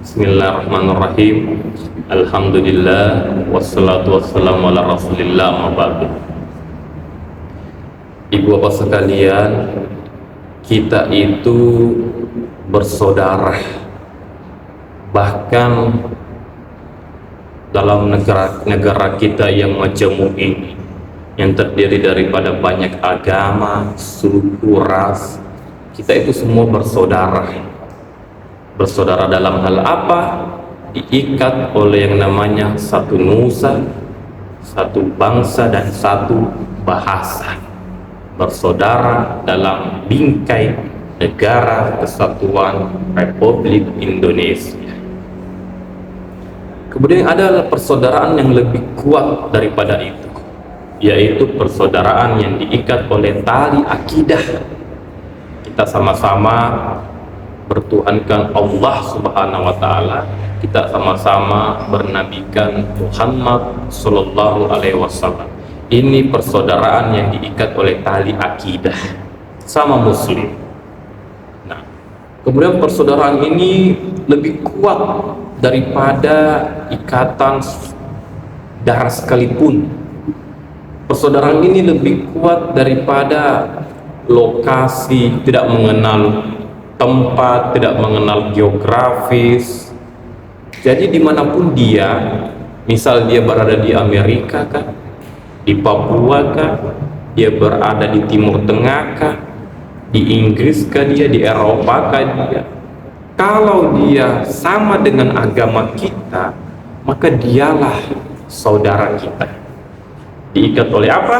Bismillahirrahmanirrahim. Alhamdulillah wassalatu wassalamu ala Rasulillah ma ba'du. Ibu bapak sekalian, kita itu bersaudara. Bahkan dalam negara kita yang majemuk ini, yang terdiri daripada banyak agama, suku, ras, kita itu semua bersaudara. Bersaudara dalam hal apa? Diikat oleh yang namanya satu nusa, satu bangsa, dan satu bahasa. Bersaudara dalam bingkai Negara Kesatuan Republik Indonesia. Kemudian ada persaudaraan yang lebih kuat daripada itu, yaitu persaudaraan yang diikat oleh tali akidah. Kita sama-sama bertuhankan Allah Subhanahu wa Ta'ala, kita sama-sama bernabikan Muhammad Sallallahu Alaihi Wasallam. Ini persaudaraan yang diikat oleh tali akidah sama Muslim. Nah, kemudian persaudaraan ini lebih kuat daripada ikatan darah sekalipun. Persaudaraan ini lebih kuat daripada lokasi, tidak mengenal tempat, tidak mengenal geografis. Jadi dimanapun dia, misal dia berada di Amerika kah, di Papua kah, dia berada di Timur Tengah kah, di Inggris kah dia, di Eropa kah dia, kalau dia sama dengan agama kita, maka dialah saudara kita. Diikat oleh apa?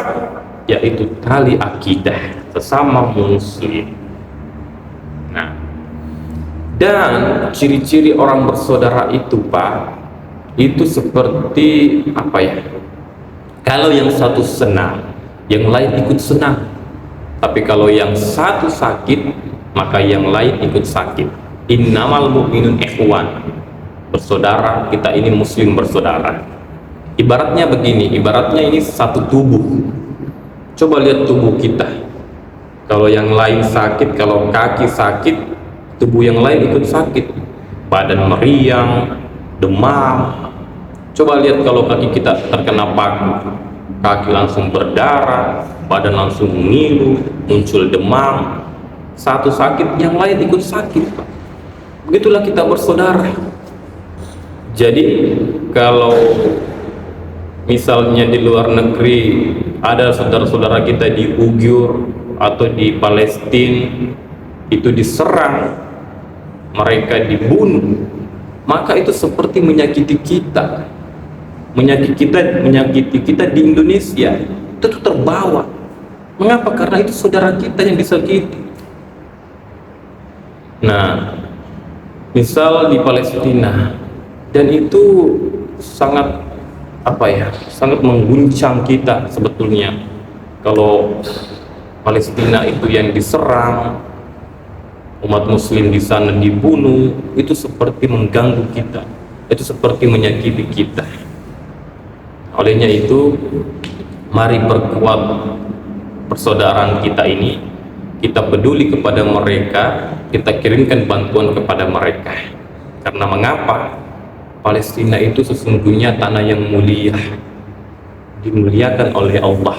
Yaitu tali akidah sesama Muslim. Nah, dan ciri-ciri orang bersaudara itu, Pak, itu seperti apa ya? Kalau yang satu senang, yang lain ikut senang. Tapi kalau yang satu sakit, maka yang lain ikut sakit. Innamal mu'minun ikhwan. Bersaudara, kita ini Muslim bersaudara. Ibaratnya begini, ibaratnya ini satu tubuh. Coba lihat tubuh kita. Kalau yang lain sakit, kalau kaki sakit, tubuh yang lain ikut sakit. Badan meriang, demam. Coba lihat kalau kaki kita terkena paku, kaki langsung berdarah, badan langsung ngilu, muncul demam. Satu sakit, yang lain ikut sakit, Pak. Begitulah kita bersaudara. Jadi kalau misalnya di luar negeri ada saudara-saudara kita di Uyghur atau di Palestina itu diserang, mereka dibunuh, maka itu seperti menyakiti kita, menyakiti kita di Indonesia. Itu tuh terbawa. Mengapa? Karena itu saudara kita yang disakiti. Nah, misal di Palestina, dan itu sangat sangat mengguncang kita sebetulnya. Kalau Palestina itu yang diserang, umat Muslim di sana dibunuh, itu seperti mengganggu kita, itu seperti menyakiti kita. Olehnya itu, mari perkuat persaudaraan kita ini. Kita peduli kepada mereka, kita kirimkan bantuan kepada mereka. Karena mengapa? Palestina itu sesungguhnya tanah yang mulia, dimuliakan oleh Allah.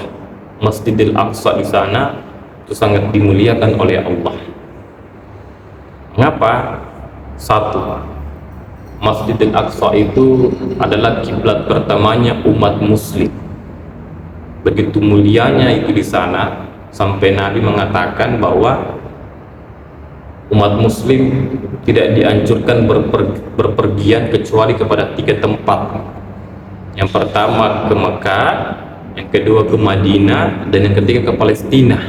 Masjidil Aqsa di sana itu sangat dimuliakan oleh Allah. Mengapa? Satu, Masjidil Aqsa itu adalah kiblat pertamanya umat Muslim. Begitu mulianya itu di sana, sampai Nabi mengatakan bahwa umat Muslim tidak dianjurkan berpergian kecuali kepada 3 tempat. Yang pertama ke Mekah, yang kedua ke Madinah, dan yang ketiga ke Palestina.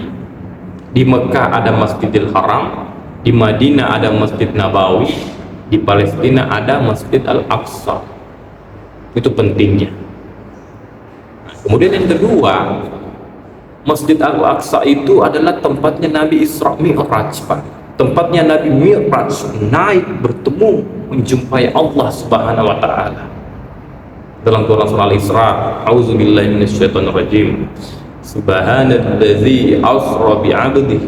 Di Mekah ada Masjidil Haram, di Madinah ada Masjid Nabawi, di Palestina ada Masjid Al-Aqsa. Itu pentingnya. Nah, kemudian yang kedua, Masjid Al-Aqsa itu adalah tempatnya Nabi Isra Mi'raj, Pak. Tempatnya Nabi Mi'raj, naik bertemu menjumpai Allah Subhanahu wa Ta'ala. Dalam Quran surah Al-Isra, A'udzubillahi minasyaitonirrajim. Subhanalladzi asra bi'abdihi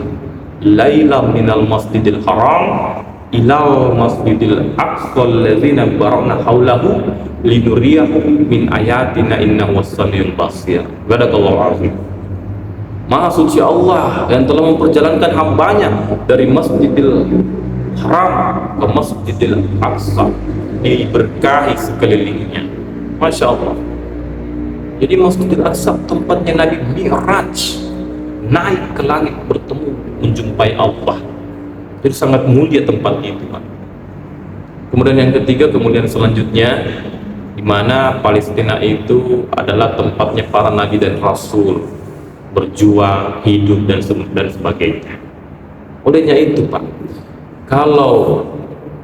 lailan minal masjidil haram ilal masjidil aqsa alladzina barakna haulahu linuriyahu min ayatina innahu was-sami'ul basir. Barakallahu azim. Maha suci Allah yang telah memperjalankan hambanya dari Masjidil Haram ke Masjidil Aqsa, diberkahi sekelilingnya. Masya Allah. Jadi Masjidil Aqsa tempatnya Nabi Mi'raj, naik ke langit bertemu menjumpai Allah. Jadi sangat mulia tempat itu, Pak. Kemudian yang ketiga, kemudian selanjutnya, di mana Palestina itu adalah tempatnya para nabi dan rasul berjuang, hidup dan sebagainya. Olehnya itu, Pak, kalau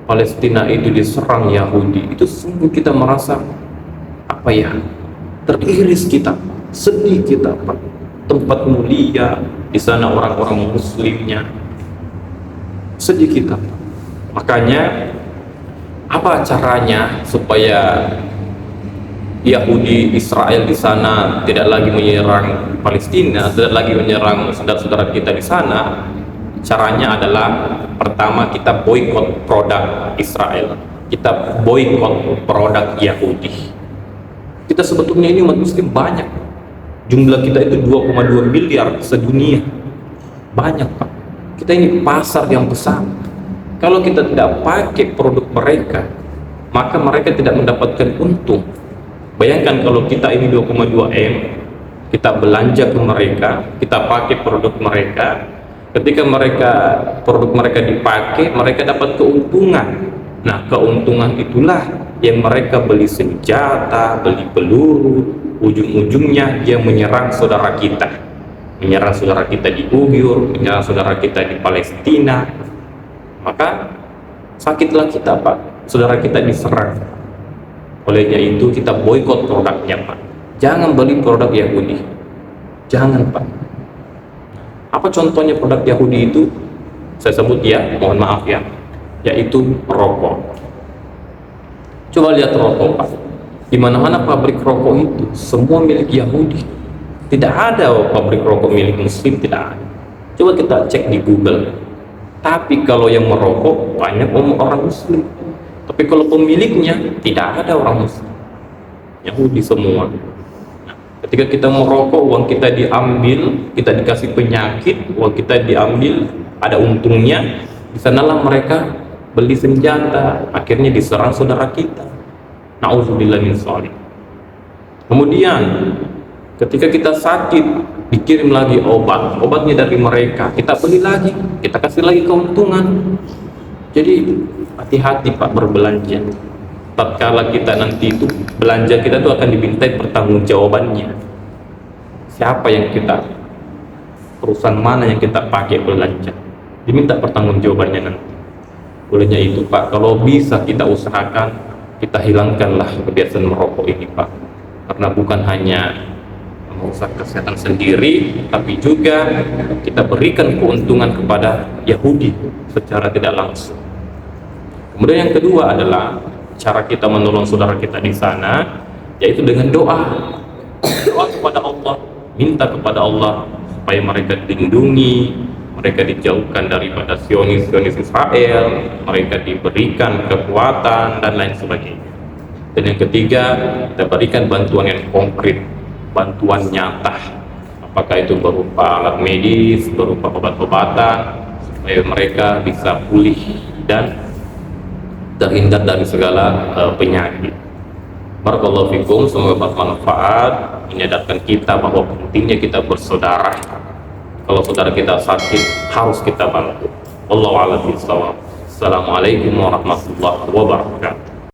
Palestina itu diserang Yahudi, itu sungguh kita merasa apa ya, teriris kita, sedih kita, Pak. Tempat mulia, di sana orang-orang muslimnya, sedih kita, Pak. Makanya apa caranya supaya Yahudi Israel di sana tidak lagi menyerang Palestina, tidak lagi menyerang saudara-saudara kita di sana? Caranya adalah pertama, kita boikot produk Israel, kita boikot produk Yahudi. Kita sebetulnya ini umat muslim banyak, jumlah kita itu 2,2 miliar sedunia, banyak, Pak. Kita ini pasar yang besar. Kalau kita tidak pakai produk mereka, maka mereka tidak mendapatkan untung. Bayangkan kalau kita ini 2,2 M, kita belanja ke mereka, kita pakai produk mereka, ketika produk mereka dipakai, mereka dapat keuntungan. Nah, keuntungan itulah yang mereka beli senjata, beli peluru, ujung-ujungnya dia menyerang saudara kita. Menyerang saudara kita di Uyghur, menyerang saudara kita di Palestina. Maka sakitlah kita, Pak, saudara kita diserang. Olehnya itu kita boikot produknya, Pak. Jangan beli produk Yahudi, jangan, Pak. Apa contohnya produk Yahudi itu? Saya sebut ya, mohon maaf ya, yaitu rokok. Coba lihat rokok, Pak. Di mana-mana pabrik rokok itu semua milik Yahudi. Tidak ada pabrik rokok milik Muslim, tidak ada. Coba kita cek di Google. Tapi kalau yang merokok banyak orang Muslim. Tapi kalau pemiliknya tidak ada orang Muslim, Yahudi semua. Nah, ketika kita merokok, uang kita diambil, kita dikasih penyakit, uang kita diambil, ada untungnya. Di sanalah mereka beli senjata, akhirnya diserang saudara kita. Nauzubillah min dzalik. Kemudian ketika kita sakit, dikirim lagi obatnya dari mereka, kita beli lagi, kita kasih lagi keuntungan. Jadi hati-hati, Pak, berbelanja. Tatkala kita nanti itu belanja kita itu akan dimintai pertanggungjawabannya. Siapa yang kita, perusahaan mana yang kita pakai belanja, diminta pertanggungjawabannya nanti. Olehnya itu, Pak, kalau bisa kita usahakan, kita hilangkanlah kebiasaan merokok ini, Pak. Karena bukan hanya merusak kesehatan sendiri, tapi juga kita berikan keuntungan kepada Yahudi secara tidak langsung. Kemudian yang kedua adalah cara kita menolong saudara kita di sana, yaitu dengan doa. Doa kepada Allah, minta kepada Allah supaya mereka dilindungi, mereka dijauhkan daripada Zionis Israel, mereka diberikan kekuatan dan lain sebagainya. Dan yang ketiga, kita berikan bantuan yang konkret, bantuan nyata, apakah itu berupa alat medis, berupa obat-obatan, supaya mereka bisa pulih dan terhindar dari segala penyakit. Barakallahu fikum, semoga bermanfaat, menyadarkan kita bahwa pentingnya kita bersaudara. Kalau saudara kita sakit, harus kita bantu. Wallahu a'lam bishawab. Assalamualaikum warahmatullahi wabarakatuh.